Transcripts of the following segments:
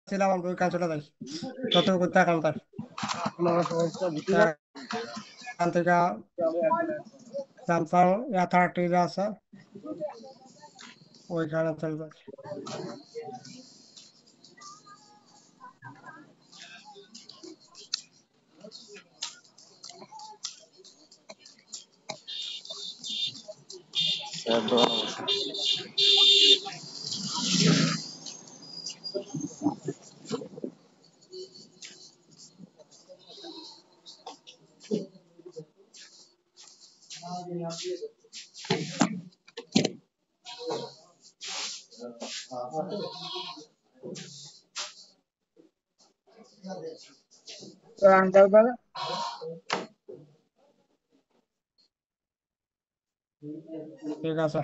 ছিলাম আমরা ওইখানে চলে যাই যতটুকু দেখান তার এখান থেকে স্যামসাং A30 আছে ওইখানে চলে যাই। ঠিক আছে।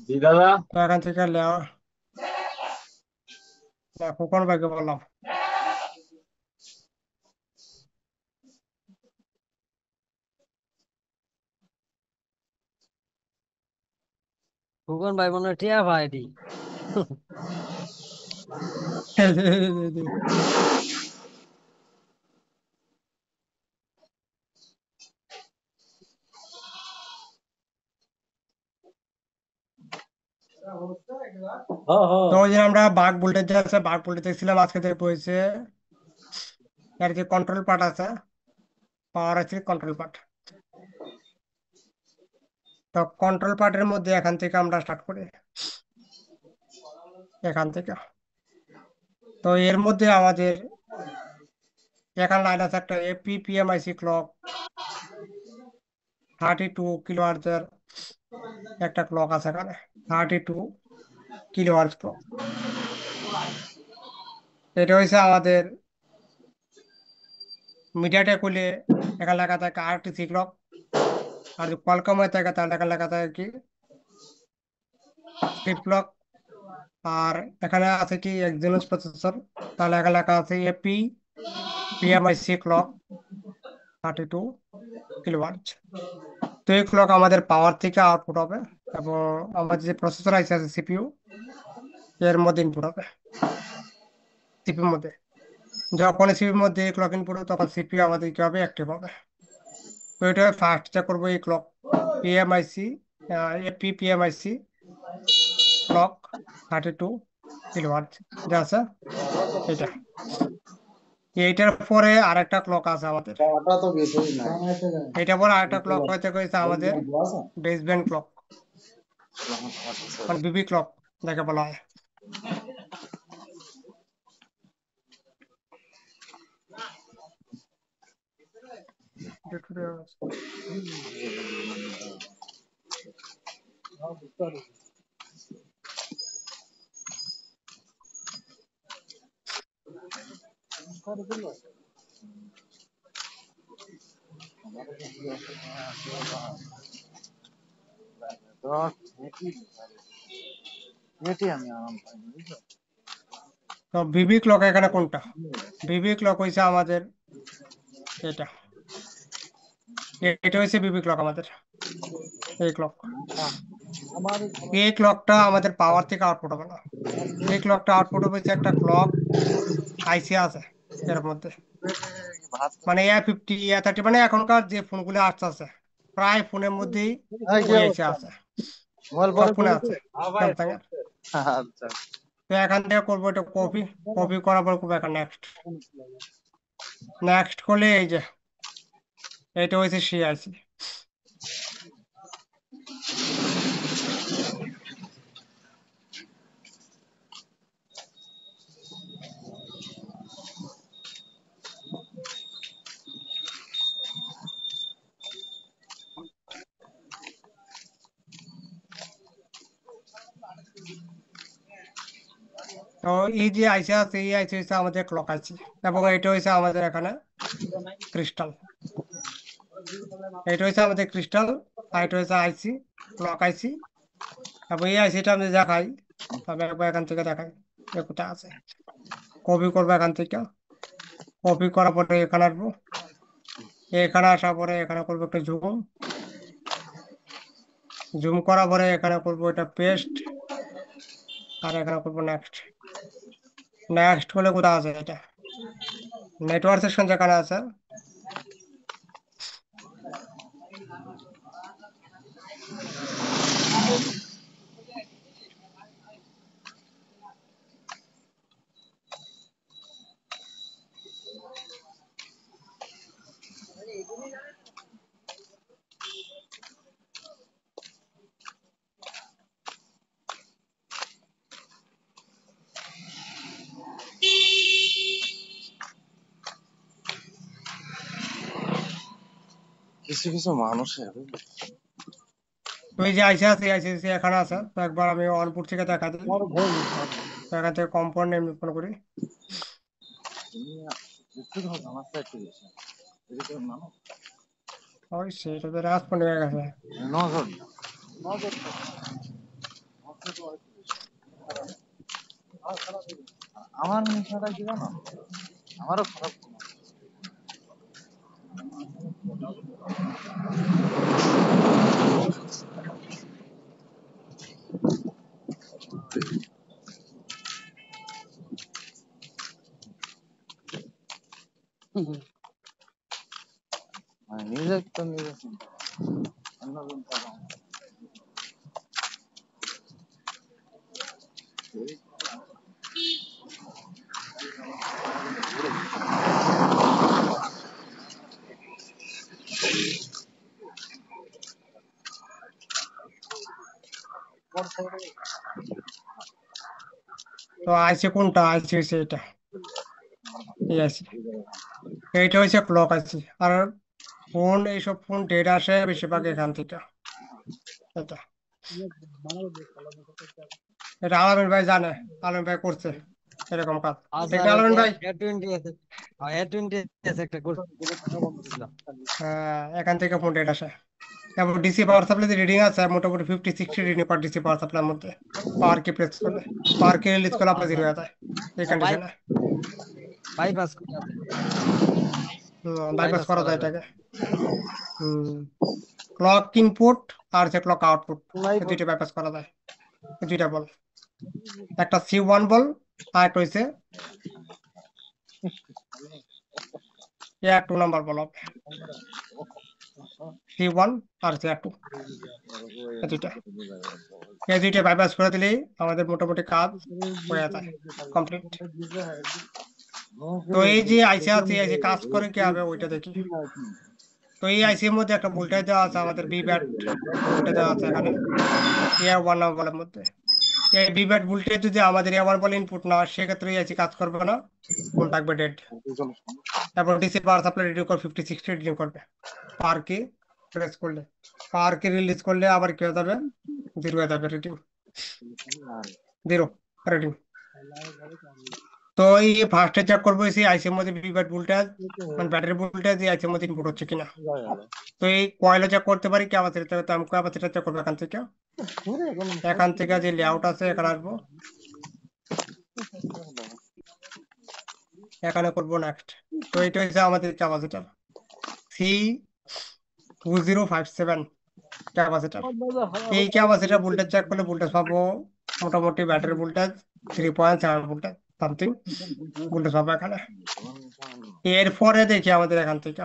জি দাদা। তো এখান থেকে খোকন ভাইকে বললাম। ফুকন ভাই মনে হয় টিয়া ভাই এটি। হ্যাঁ তো হ্যাঁ। ওই যে আমরা বাঘ বুলেট যে আছে বাঘ বুলেট দেখছিলাম আজকে থেকে বইছে এর যে কন্ট্রোল পার্ট আছে পাওয়ার আছে কন্ট্রোল পার্ট। তো কন্ট্রোল পার্টের মধ্যে এখান থেকে আমরা স্টার্ট করি এখান থেকে। তো এর মধ্যে আমাদের এখানে লাইন আছে একটা APPMIC ক্লক 32 কিলোহার্জের একটা ক্লক আছে এখানে 32 কিলোহার্জ ক্লক। এটা হয়েছে আমাদের মিডিয়াটেক হলে এখানে লেখা থাকে RTC ক্লক। আর যদি কোয়ালকম হয়ে থাকে তাহলে এখানে লেখা থাকে কি ফ্লিপ ক্লক। আর এখানে আছে কি এক্সিনোস প্রসেসর তাহলে এখানে লেখা আছে APPMIC ক্লক 32 কিলোহার্জ। তো এই ক্লক আমাদের পাওয়ার থেকে আউটপুট হবে এবং আমাদের যে প্রসেসর আছে CPU এর মধ্যে ইনপুট হবে সিপির মধ্যে। যখন সিপির মধ্যে ক্লক ইনপুট হবে তখন CPU আমাদের কি হবে অ্যাক্টিভ হবে। তো এটা ফার্স্ট চেক করবো এই clock PMIC APPMIC clock 32 kilowatt যা আছে এটা। এইটার পরে আরেকটা ক্লক আছে আমাদের। টাকাটা তো বেশি নাই। এটা পরে আরেকটা ক্লক হইতে গেছে আমাদের বেসব্যান্ড ক্লক মানে বিবি ক্লক যাকে বলা হয়। তো বিবি ক্লক এখানে কোনটা? বিবি ক্লক হয়েছে আমাদের এটা। এটা হচ্ছে বিবি ক্লক আমাদের এই ক্লক। এই ক্লকটা আমাদের পাওয়ার থেকে আউটপুট হবে না। এই ক্লকটা আউটপুট হবে যে একটা ক্লক আইসি আছে এর মধ্যে মানে A50 A30 মানে এখনকার যে ফোনগুলো আসছে প্রায় ফোনের মধ্যেই ওই আইসি আছে সব ফোনে আছে স্যামসাং এর। আচ্ছা। তো এখান থেকে করবো এটা কপি কপি করার পর করবো এখন নেক্সট। নেক্সট করলে এই যে এটা হয়েছে সেই আইসি। তো এই যে আইসি আছে এই আইসি হচ্ছে আমাদের ক্লক আইসি এবং এটা হচ্ছে আমাদের এখানে ক্রিস্টাল। এটা হচ্ছে আমাদের ক্রিস্টাল আর এটা হচ্ছে আইসি, ক্লক আইসি। এবং এই আইসিটা আমি দেখাই, তবে একবার এখান থেকে দেখাই কোথায় আছে। কপি করবো এখান থেকে, কপি করার পরে এখানে আসবো, এখানে আসার পরে এখানে করবো একটা জুম, জুম করার পরে এখানে করবো এটা পেস্ট, আর এখানে করবো নেক্সট। নেক্সট হলে কোথায় আছে এটা, নেটওয়ার্ক সেকশন যেখানে আছে। কিছু কিছু মানুষের তো এই যে আইসি আছে আইসি এখানে আছে, তো একবার আমি অনপুট থেকে দেখা দিই। তো এখান থেকে কম্পাউন্ড নেম নির্মাণ করি। জামাতে একটু বেশি এরকম মানুষ ওই সেটা তো রাজপন্ড হয়ে গেছে। নজর আমার নেশাটা কি জানো, আমারও খারাপ মানে নিজে তো নিজে চিন্তা অন্য চিন্তা তো আইসি কোনটা, আইসি হচ্ছে এটা, এই আইসি, এইটা হচ্ছে ক্লক আইসি। আর ফোন, এইসব ফোন ডেট আসে বেশিরভাগ এখান থেকে। এটা এটা আলামিন ভাই জানে, আলামিন ভাই করছে এরকম কাজ, ঠিক আসার না আলামিন হচ্ছে ভাই? A20 আছে, A20 আছে একটা করছিলাম। হ্যাঁ, এখান থেকে ফোন ডেট আসে। এবং ডিসি পাওয়ার সাপ্লাই রিডিং আছে মোটামুটি 50-60 রিডিং পার ডিসি পাওয়ার সাপ্লাইয়ের মধ্যে। পাওয়ার কি প্রেস করলে, পাওয়ার কি রিলিজ করলে আপনার জিরো হয়ে যায় এই কন্ডিশনে। বাইপাস আছে, বাইপাস বাইপাস করা করা যায় যায়। এটাকে। ক্লক ইনপুট আর হচ্ছে ক্লক আউটপুট, দুইটা বাইপাস করা যায়। দুইটা বল, একটা C1 বল আর একটা হচ্ছে A2 নাম্বার বল হবে। C1 আর C2, এই দুইটা, এই দুইটা বাইপাস করে দিলেই আমাদের মোটামুটি কাজ হয়ে যায় কমপ্লিট। তো এই যে আইসি আছে এই যে কাজ করে কি হবে ওইটা দেখি। তো এই আইসির মধ্যে একটা ভোল্টেজ দেওয়া আছে, আমাদের বি ব্যাট ভোল্টেজ দেওয়া আছে এখানে A1 বলের মধ্যে। এই বি ব্যাট ভোল্টেজ যদি আমাদের A1 বলে ইনপুট না হয় সেক্ষেত্রে এই আইসি কাজ করবে না, ফোন থাকবে ডেড। তারপর ডিসি পাওয়ার সাপ্লাই রিডিং করে 50-60 রিডিং করবে। পাওয়ার কি প্রেস করলে, পাওয়ার কি রিলিজ করলে আবার কি হয়ে যাবে, জিরো হয়ে যাবে রিডিং, জিরো রিডিং। তো এই ফার্স্টে চেক করবো এই আইসির মধ্যে বি ব্যাট ভোল্টেজ, মানে ব্যাটারি ভোল্টেজ এই আইসির মধ্যে ইনপুট হচ্ছে কিনা। তো এই কয়েলও চেক করতে পারি ক্যাপাসিটি, তো আমি ক্যাপাসিটি চেক করবো এখান থেকে। এখান থেকে যে লেআউট আছে এখানে আসবো, এখানে করবো নেক্সট। তো এটা হচ্ছে আমাদের ক্যাপাসিটার C2057 ক্যাপাসিটার। এই ক্যাপাসিটার ভোল্টেজ চেক করলে ভোল্টেজ পাবো মোটামুটি battery voltage 3.7 voltage something voltage পাবো এখানে। এরপরে দেখি আমাদের এখান থেকে,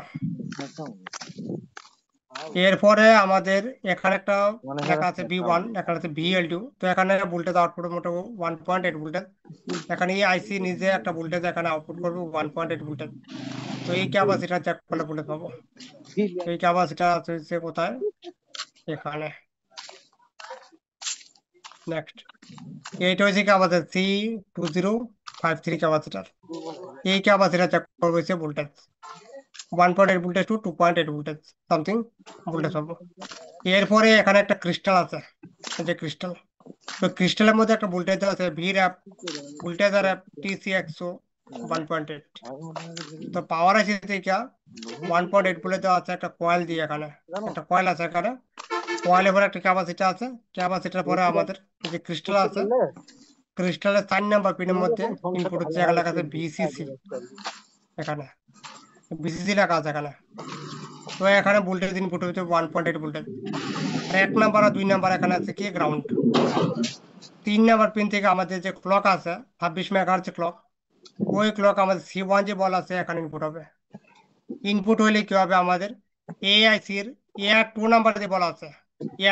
এরপরে আমাদের এখানে একটা লেখা আছে B1, এখানে আছে VL2। তো এখানে ভোল্টেজ আউটপুট মোটামুটি 1.8 ভোল্টেজ। এখানে এই আইসি নিজে একটা ভোল্টেজ এখানে আউটপুট করবে 1.8 ভোল্টেজ। তো এই ক্যাপাসিটার চেক করলে ভোল্টেজ পাবো। এই ক্যাপাসিটার আছে কোথায়, এখানে নেক্সট। এইটা হচ্ছে ক্যাপাসিটার C2053 ক্যাপাসিটার। এই ক্যাপাসিটার চেক করবো হচ্ছে voltage 1.8 voltage to 2.8 voltage something voltage পাবো। এরপরে এখানে একটা ক্রিস্টাল আছে, এই যে ক্রিস্টাল, তো ক্রিস্টালের মধ্যে একটা ভোল্টেজ আছে ভি র্যাপ ভোল্টেজ আর টিসি 1.8। তো পাওয়ার আছে থেকে 1.8 বলে দেওয়া আছে একটা কয়েল দিয়ে এখানে, একটা কয়েল আছে এখানে, কয়েলের পরে একটা ক্যাপাসিটি আছে, ক্যাপাসিটার পরে আমাদের এই যে ক্রিস্টাল আছে, ক্রিস্টালের 4 নাম্বার পিনের মধ্যে ইনপুট হচ্ছে এখানে লেখা আছে ভিসিসি, এখানে ভিসিসি লেখা আছে এখানে। তো এখানে ভোল্টেজ ইনপুট হচ্ছে 1.8 ভোল্টেজ। আর 1 নাম্বার আর 2 নাম্বার এখানে আছে কি গ্রাউন্ড। 3 নাম্বার পিন থেকে আমাদের যে ক্লক আছে 26 মেগাহার্জ ক্লক, ওই ক্লক আমাদের C1 যে বল আছে এখানে ইনপুট হবে। ইনপুট হইলে কি হবে আমাদের এআইসির A2 নাম্বার যে বলা আছে,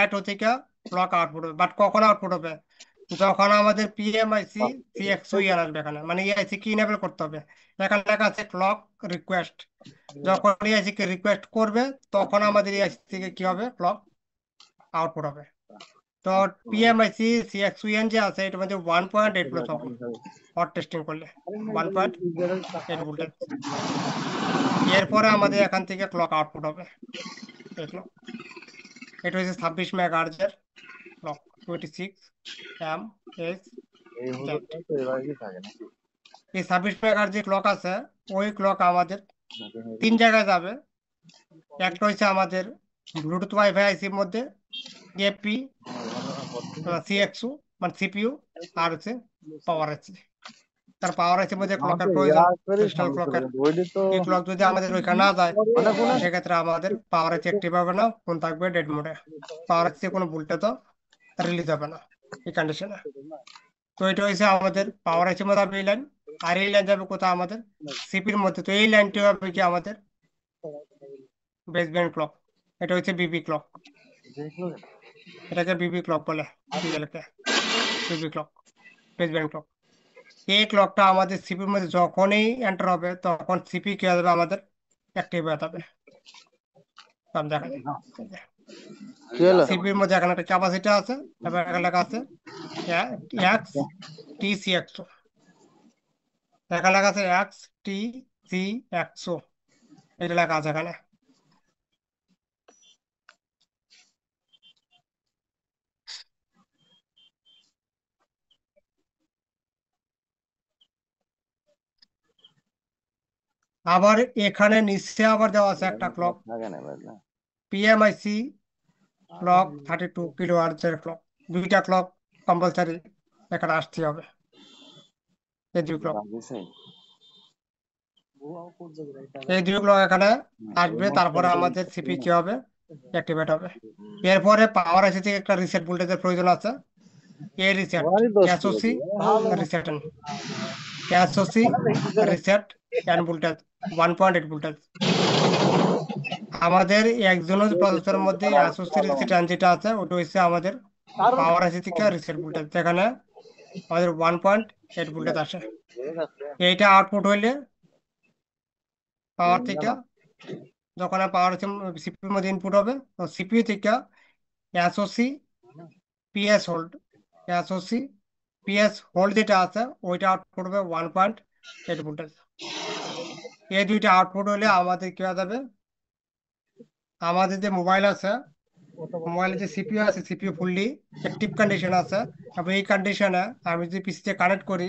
A2 থেকে ক্লক আউটপুট হবে, বাট কখন আউটপুট হবে, যখন আমাদের পিএমআইসি CXUEN আসবে এখানে, মানে এআইসি কি ইনেবল করতে হবে, এখানে লেখা আছে ক্লক রিকোয়েস্ট। যখন এআইসি কে রিকোয়েস্ট করবে তখন আমাদের এআইসি থেকে কি হবে ক্লক আউটপুট হবে। তো পিএমআইসি CXUEN যে আছে এটার মধ্যে 1.8 প্লাস হবে হট টেস্টিং করলে, 1.8 ভোল্টেজ। এরপরে আমাদের এখান থেকে ক্লক আউটপুট হবে এই ক্লক। এটা হচ্ছে 26 মেগাহার্জের ক্লক, 26 এই জেড। হলুদটা তো এবার কি থাকে নাকি? এই 26 মেগাহার্জ যে ক্লক আছে ওই ক্লক আমাদের নাকি 3 জায়গায় যাবে। একটা হচ্ছে আমাদের ব্লুটুথ ওয়াইফাই আইসির মধ্যে এপি CXU মানে সিপিইউ, আর হচ্ছে পাওয়ার আছে, তার পাওয়ার আছে মধ্যে আমার তো ক্লকের প্রয়োজন, ইয়ার ক্রিস্টাল সন্দেহ ছিল ক্লকের। কিন্তু ওইটি তো এই ক্লক যদি আমাদের ওইখানে না যায় মানে কোন সেক্ষেত্রে আমাদের পাওয়ার আছে অ্যাক্টিভ হবে না, ফোন থাকবে ডেড মোডে, পাওয়ার আছে কোনো ভোল্টেজ তো রিলিজ হবে না এই কন্ডিশনে। তো এটা হচ্ছে আমাদের পাওয়ার আছে মধ্যে হবে এই লাইন, আর এই লাইন যাবে কোথাও আমাদের সিপির মধ্যে। তো এই লাইনটি হবে কি আমাদের বেসব্যান্ড ক্লক, এটা হচ্ছে বিবি ক্লক, দেখলো? এটাকে বিবি ক্লক বলে, বিএলকে বিবি ক্লক, বেসব্যান্ড ক্লক। এই ক্লকটা আমাদের সিপির মধ্যে যখনই এন্টার হবে তখন সিপি কি হবে আমাদের অ্যাক্টিভ হয়ে যাবে। সব দেখা যায় কি হলো? সিপির মধ্যে এখানে একটা ক্যাপাসিটি আছে, এবার এখানে লেখা আছে XTC100, এখানে লেখা আছে XTC100, এটা লেখা আছে এখানে। আবার এখানে নিচে আবার দেওয়া আছে একটা ক্লক, থাকে না বুঝলা? PMIC clock 32 কিলোহার্টজের clock. দুইটা ক্লক কম্পালসারি এখানে আসতে হবে, এই দুই ক্লক, রাখছে। এই দুই ক্লক এখানে এই আসবে, মাছটা তারপরে তো আমাদের সিপি কি হবে অ্যাক্টিভেট হবে। এরপরে পাওয়ার আইসি থেকে একটা রিসেট ভোল্টেজের প্রয়োজন আছে, এই রিসেট ওরারই দোষ ছিল এসওসি কি? Reset SOC reset and voltage 1.8 voltage. আমাদের একজনের প্রসেসরের মধ্যে এসওসি রিসেট যেটা আছে ওটা হচ্ছে আমাদের পাওয়ার আইসি থেকে রিসেট ভোল্টেজ, যেখানে আমাদের 1.8 ভোল্টেজ আসে। ঠিক আছে। এইটা আউটপুট হইলে পাওয়ার থেকে, জানো? যখন পাওয়ার সিপির মধ্যে ইনপুট হবে তো সিপিইউ থেকে SOC PS hold, SOC PS hold যেটা আছে ওইটা আউটপুট হবে 1.8 ভোল্টেজ। এই দুইটা আউটপুট হলে আমাদের কি হয়ে যাবে, আমাদের যে মোবাইল আছে মোবাইলে যে সিপিইউ আছে সিপিইউ ফুললি অ্যাক্টিভ কন্ডিশন আছে, এবং এই কন্ডিশনে আমি যদি পিসিতে কানেক্ট করি,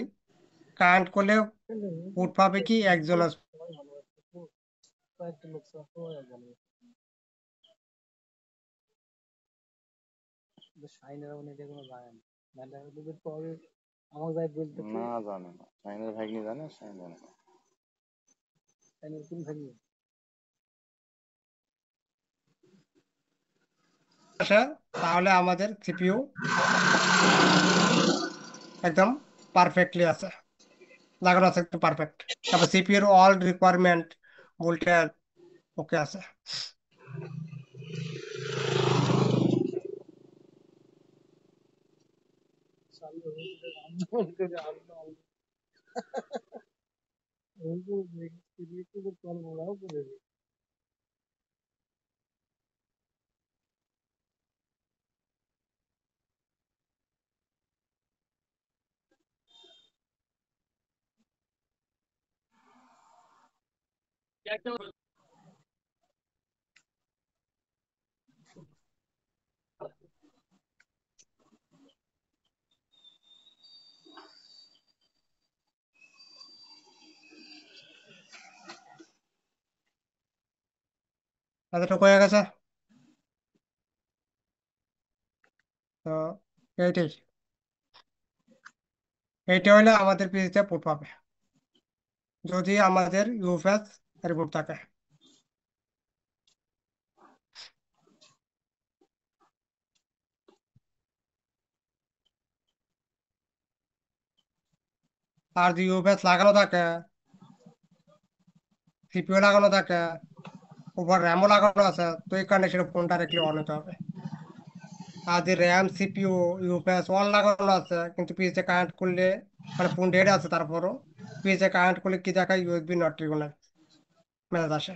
কানেক্ট করলে পুট পাবে কি একজন না জানে না। শাইনের ভাগ্নি জানে, শাইন জানে না। আসে, তাহলে আমাদের সিপিইউ একদম পারফেক্টলি আছে, লাগানো আছে একদম পারফেক্ট। তারপর সিপিইউর অল রিকোয়ারমেন্ট ভোল্টেজ ওকে আছে। এতটুকু হয়ে গেছে। তো এইটাই এইটা হলে আমাদের পিসিতে পুট পাবে যদি আমাদের ইউএফএস রিপোর্ট থাকে। আর যদি ইউএফএস লাগানো থাকে, সিপিইউ লাগানো থাকে, ওভার র্যামও লাগানো আছে, তো এই কন্ডিশনে ফোন ডাইরেক্টলি অন হতে হবে। আর যে র্যাম সিপিইউ ইউপিএস অল লাগানো আছে কিন্তু পিসে কানেক্ট করলে, মানে ফোন ডেড আছে তারপরও পিসে কানেক্ট করলে কি দেখায়, ইউএসবি নট রিকগনাইজ মেসেজ আসে।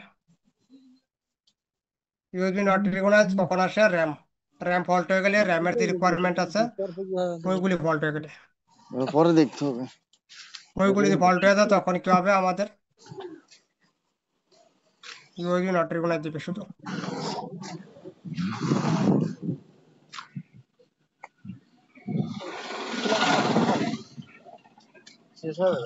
ইউএসবি নট রিকগনাইজ কখন আসে? র্যাম র্যাম ফল্ট হয়ে গেলে, র্যামের যে রিকোয়ারমেন্ট আছে ওইগুলি ফল্ট হয়ে গেলে, পরে দেখতে হবে। ওইগুলি যদি ফল্ট হয়ে যায় তখন কি হবে, আমাদের ইউএসবি নট রিকগনাইজ দিবে শুধু। শেষ হবে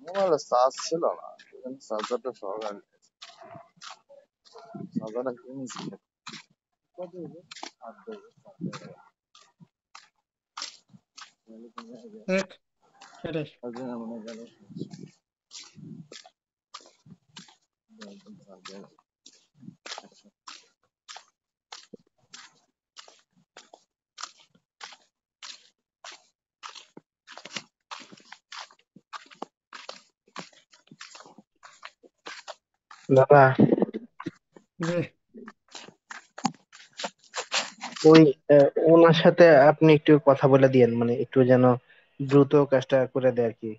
মোবাইলে চার্জ ছিল না, চার্জারটা সহকারে চার্জারটা কিনেছি। কত হইলো? 8 ঠিক সেটাই। মনে গেল দাদা, জি ওই ওনার সাথে আপনি একটু কথা বলে দিয়েন, মানে একটু যেন দ্রুত কাজটা করে দেয় আর কি।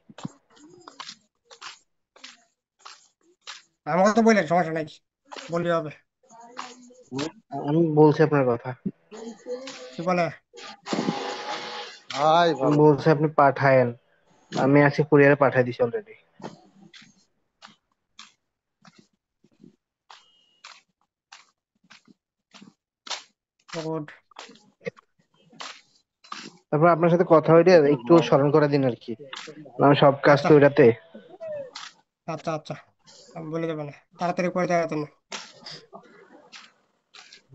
আমাকে তো বললেন, সমস্যা নাই, বললে হবে। আমি বলছি আপনার কথা, কি বলে? ভাই আমি ভালো। বলছি আপনি পাঠায়েন, আমি আজকে কুরিয়ারে পাঠাই দিছি অলরেডি। গুড। তারপর আপনার সাথে কথা হইলে একটু স্মরণ করে দিন আর কি, আমি সব কাজ আচ্ছা তো ওইটাতে। আচ্ছা আচ্ছা, আমি বলে দেবো না, তাড়াতাড়ি করে দেওয়ার জন্য।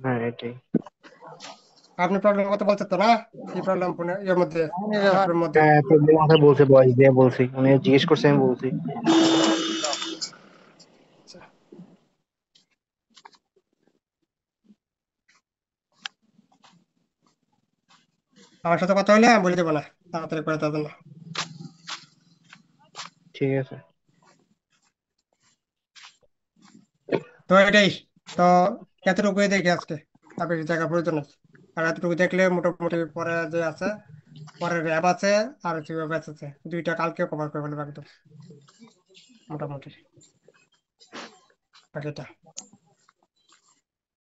হ্যাঁ এটাই। আপনি প্রবলেম কথা বলছেন তো না? কি প্রবলেম ফোনে ইয়ের মধ্যে, অ্যাপের মধ্যে? হ্যাঁ প্রবলেম কথা বলছে, ভয়েস দিয়ে বলছি, উনি জিজ্ঞেস করছে আমি বলছি। আচ্ছা, আমার সাথে কথা হলে আমি বলে দেবো না, তাড়াতাড়ি করে দেওয়ার জন্য। ঠিক আছে। তো এটাই। তো এতটুকুই দেখি আজকে, তারপরে জায়গা প্রয়োজন নেই। আর এতটুকু দেখলে মোটামুটি পরে যে আছে, পরে র্যাব আছে আর ব্যাচ আছে, দুইটা কালকে কভার করে ফেলবো একদম মোটামুটি বাকিটা।